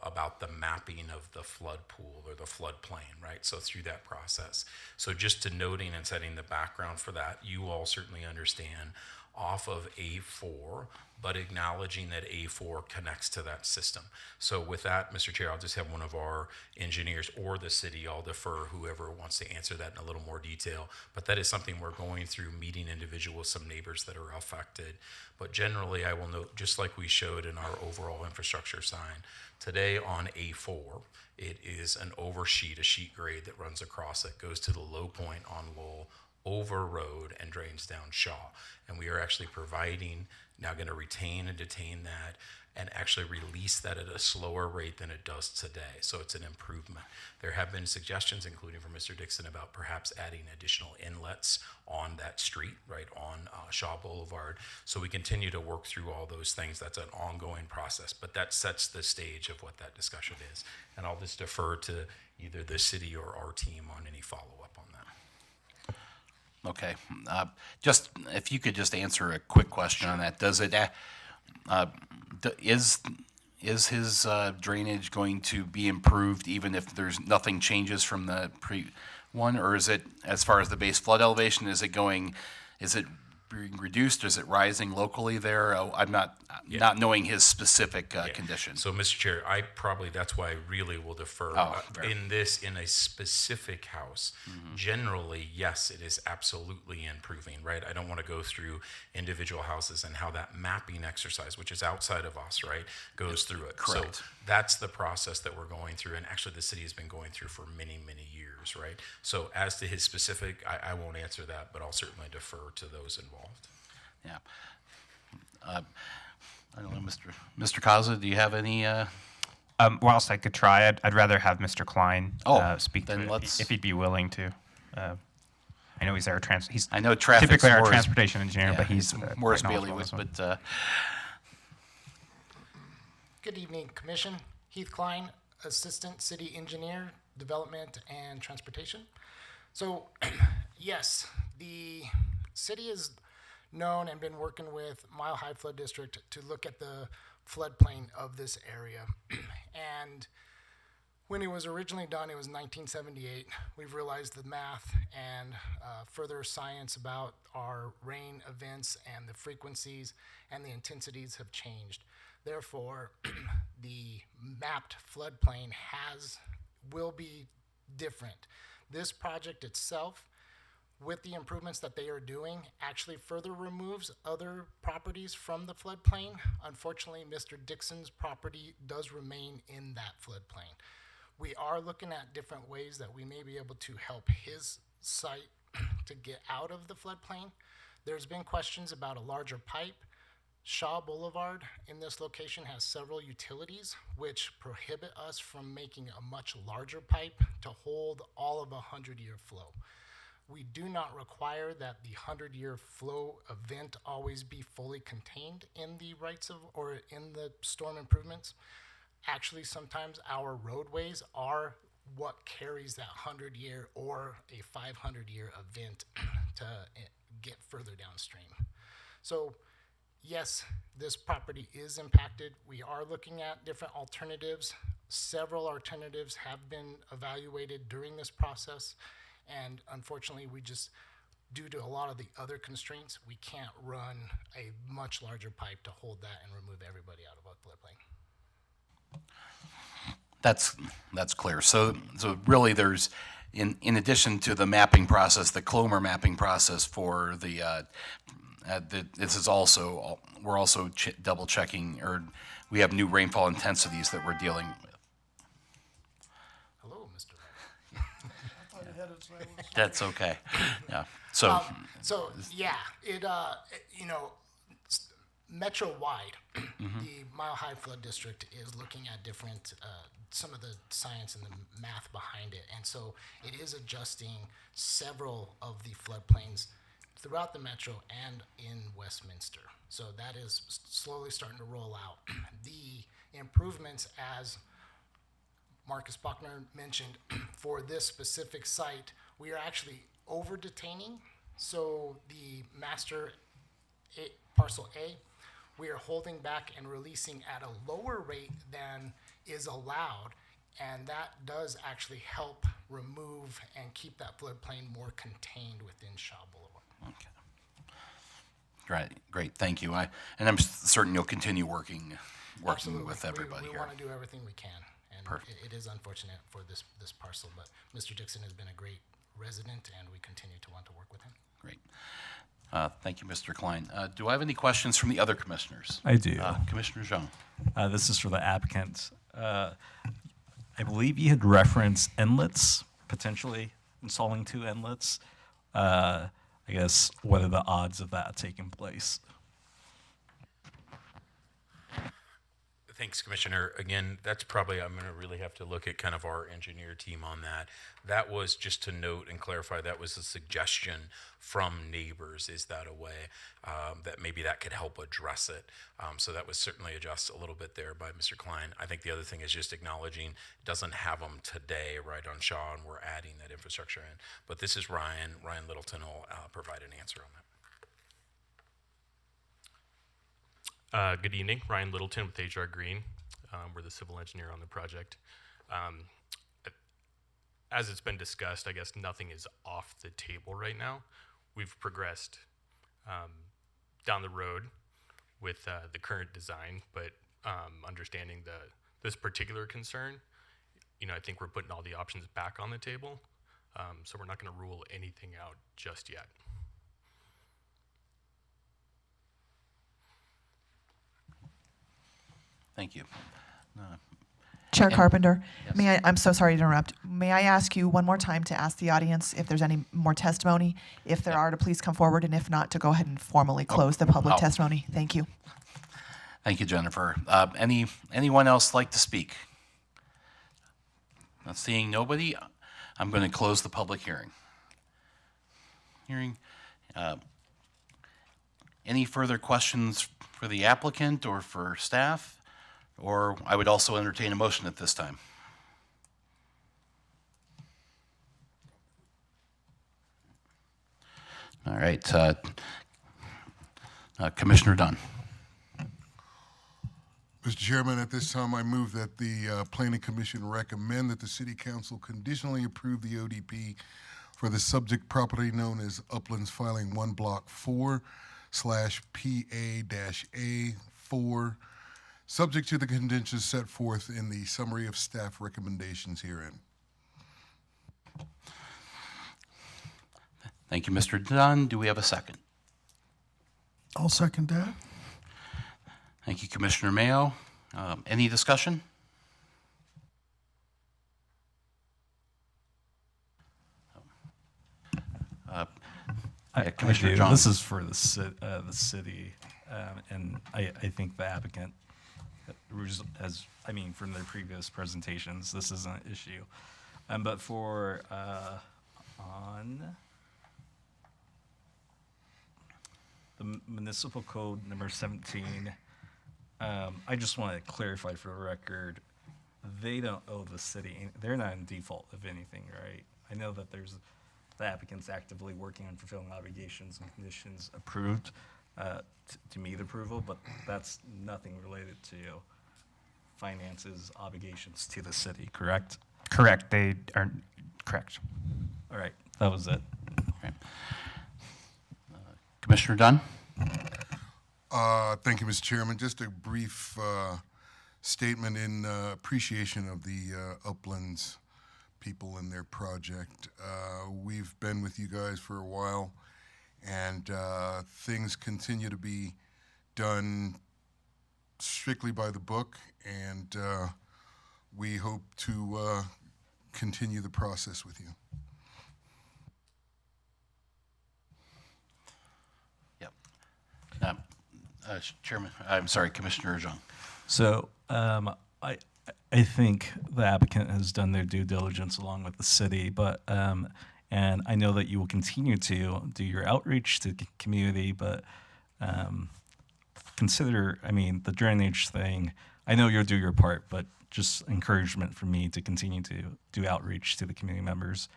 about the mapping of the flood pool or the floodplain, right? So through that process. So just to noting and setting the background for that, you all certainly understand off of A4, but acknowledging that A4 connects to that system. So with that, Mr. Chair, I'll just have one of our engineers or the city, I'll defer whoever wants to answer that in a little more detail, but that is something we're going through, meeting individuals, some neighbors that are affected. But generally, I will note, just like we showed in our overall infrastructure sign, today on A4, it is an oversheet, a sheet grade that runs across that goes to the low point on Lowell, over road, and drains down Shaw. And we are actually providing, now going to retain and detain that and actually release that at a slower rate than it does today. So it's an improvement. There have been suggestions, including from Mr. Dixon, about perhaps adding additional inlets on that street, right on Shaw Boulevard. So we continue to work through all those things. That's an ongoing process, but that sets the stage of what that discussion is. And I'll just defer to either the city or our team on any follow-up on that. Okay, just if you could just answer a quick question on that. Does it, is his drainage going to be improved even if there's nothing changes from the one, or is it, as far as the base flood elevation, is it being reduced? Is it rising locally there? I'm not knowing his specific condition. So, Mr. Chair, that's why I really will defer. In a specific house, generally, yes, it is absolutely improving, right? I don't want to go through individual houses and how that mapping exercise, which is outside of us, right, goes through it. Correct. So that's the process that we're going through, and actually the city has been going through for many, many years, right? So as to his specific, I won't answer that, but I'll certainly defer to those involved. Yeah. I don't know, Mr. Kaza, do you have any Whilst I could try, I'd rather have Mr. Klein speak then to it, let's- if he'd be willing to. I know he's our he's I know traffic's typically our more his- transportation engineer, Yeah, but he's more his quite knowledgeable bailiwick, on this one. but Good evening, Commission. Heath Klein, Assistant City Engineer, Development and Transportation. So, yes, the city is known and been working with Mile High Flood District to look at the floodplain of this area. And when it was originally done, it was 1978. We've realized the math and further science about our rain events and the frequencies and the intensities have changed. Therefore, the mapped floodplain will be different. This project itself, with the improvements that they are doing, actually further removes other properties from the floodplain. Unfortunately, Mr. Dixon's property does remain in that floodplain. We are looking at different ways that we may be able to help his site to get out of the floodplain. There's been questions about a larger pipe. Shaw Boulevard in this location has several utilities which prohibit us from making a much larger pipe to hold all of a 100-year flow. We do not require that the 100-year flow event always be fully contained in the rights of or in the storm improvements. Actually, sometimes our roadways are what carries that 100-year or a 500-year event to get further downstream. So, yes, this property is impacted. We are looking at different alternatives. Several alternatives have been evaluated during this process. And unfortunately, we just, due to a lot of the other constraints, we can't run a much larger pipe to hold that and remove everybody out of a floodplain. that's clear. So really, there's in addition to the mapping process, the Clomer mapping process for this is also we're also double checking, or we have new rainfall intensities that we're dealing with. Hello, Mr. That's okay. Yeah. So metro-wide, the Mile High Flood District is looking at different, some of the science and the math behind it. And so it is adjusting several of the floodplains throughout the metro and in Westminster. So that is slowly starting to roll out. The improvements, as Marcus Bachner mentioned, for this specific site, we are actually over detaining. So the master parcel A, we are holding back and releasing at a lower rate than is allowed, and that does actually help remove and keep that floodplain more contained within Shaw Boulevard. Okay. Great. Thank you. And I'm certain you'll continue working Absolutely. with everybody we here. want to do everything we can, and Perfect. it is unfortunate for this parcel, but Mr. Dixon has been a great resident, and we continue to want to work with him. Great. Thank you, Mr. Klein. Do I have any questions from the other commissioners? I do. Commissioner Zhang. This is for the applicant. I believe you had referenced inlets, potentially installing 2 inlets. I guess, what are the odds of that taking place? Thanks, Commissioner. Again, that's probably, I'm going to really have to look at kind of our engineer team on that. That was, just to note and clarify, that was a suggestion from neighbors. Is that a way that maybe that could help address it? So that was certainly adjusted a little bit there by Mr. Klein. I think the other thing is just acknowledging doesn't have them today right on Shaw, and we're adding that infrastructure in. But this is Ryan. Ryan Littleton will provide an answer on that. Good evening, Ryan Littleton with HR Green. We're the civil engineer on the project. As it's been discussed, I guess nothing is off the table right now. We've progressed down the road with the current design, but understanding this particular concern, I think we're putting all the options back on the table. So we're not going to rule anything out just yet. Thank you. Chair Carpenter, I'm so sorry to interrupt. May I ask you one more time to ask the audience if there's any more testimony? If there are, to please come forward, and if not, to go ahead and formally close the public testimony. Thank you. Thank you, Jennifer. Anyone else like to speak? Seeing nobody, I'm going to close the public hearing. Any further questions for the applicant or for staff? Or I would also entertain a motion at this time. All right, Commissioner Dunn. Mr. Chairman, at this time, I move that the Planning Commission recommend that the City Council conditionally approve the ODP for the subject property known as Uplands Filing 1 Block 4/PA-A4, subject to the conditions set forth in the summary of staff recommendations herein. Thank you, Mr. Dunn. Do we have a second? I'll second that. Thank you, Commissioner Mayo. Any discussion? Commissioner I do. John. This is for the city, and I think the applicant, from their previous presentations, this isn't an issue. But for on the municipal code number 17, I just want to clarify for the record, they don't owe the city, they're not in default of anything, right? I know that the applicant's actively working on fulfilling obligations and conditions approved to meet approval, but that's nothing related to finances, obligations to the city, correct? Correct. They are correct. All right, that was it. Okay. Commissioner Dunn? Thank you, Mr. Chairman. Just a brief statement in appreciation of the Uplands people and their project. We've been with you guys for a while, and things continue to be done strictly by the book, and we hope to continue the process with you. Yep. Chairman, I'm sorry, Commissioner Zhang. So I think the applicant has done their due diligence along with the city, but and I know that you will continue to do your outreach to the community, but consider, the drainage thing, I know you'll do your part, but just encouragement for me to continue to do outreach to the community members.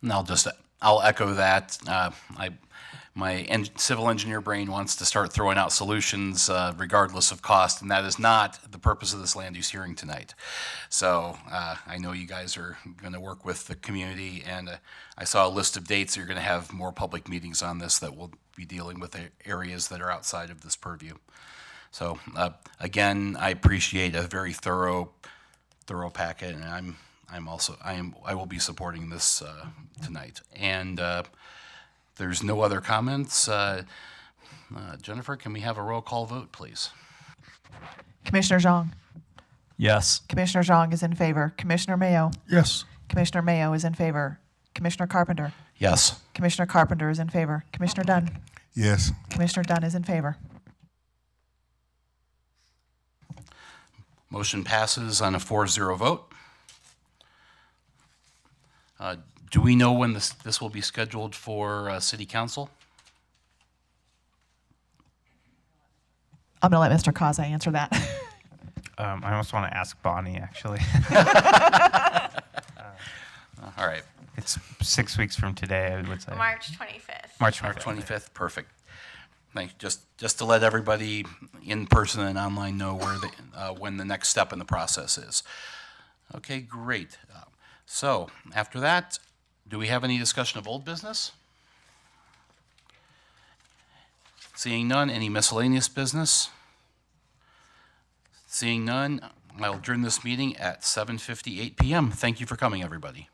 And I'll echo that. My civil engineer brain wants to start throwing out solutions regardless of cost, and that is not the purpose of this land use hearing tonight. So I know you guys are going to work with the community, and I saw a list of dates. You're going to have more public meetings on this that will be dealing with areas that are outside of this purview. So again, I appreciate a very thorough packet, and I will be supporting this tonight. And there's no other comments. Jennifer, can we have a roll call vote, please? Commissioner Zhang. Yes. Commissioner Zhang is in favor. Commissioner Mayo. Yes. Commissioner Mayo is in favor. Commissioner Carpenter. Yes. Commissioner Carpenter is in favor. Commissioner Dunn. Yes. Commissioner Dunn is in favor. Motion passes on a 4-0 vote. Do we know when this will be scheduled for City Council? I'm going to let Mr. Kaza answer that. I also want to ask Bonnie, actually. All right. It's 6 weeks from today, I would say. March 25th. March 25th, perfect. Thank you. Just to let everybody in person and online know when the next step in the process is. Okay, great. So after that, do we have any discussion of old business? Seeing none, any miscellaneous business? Seeing none, I'll adjourn this meeting at 7:58 p.m. Thank you for coming, everybody.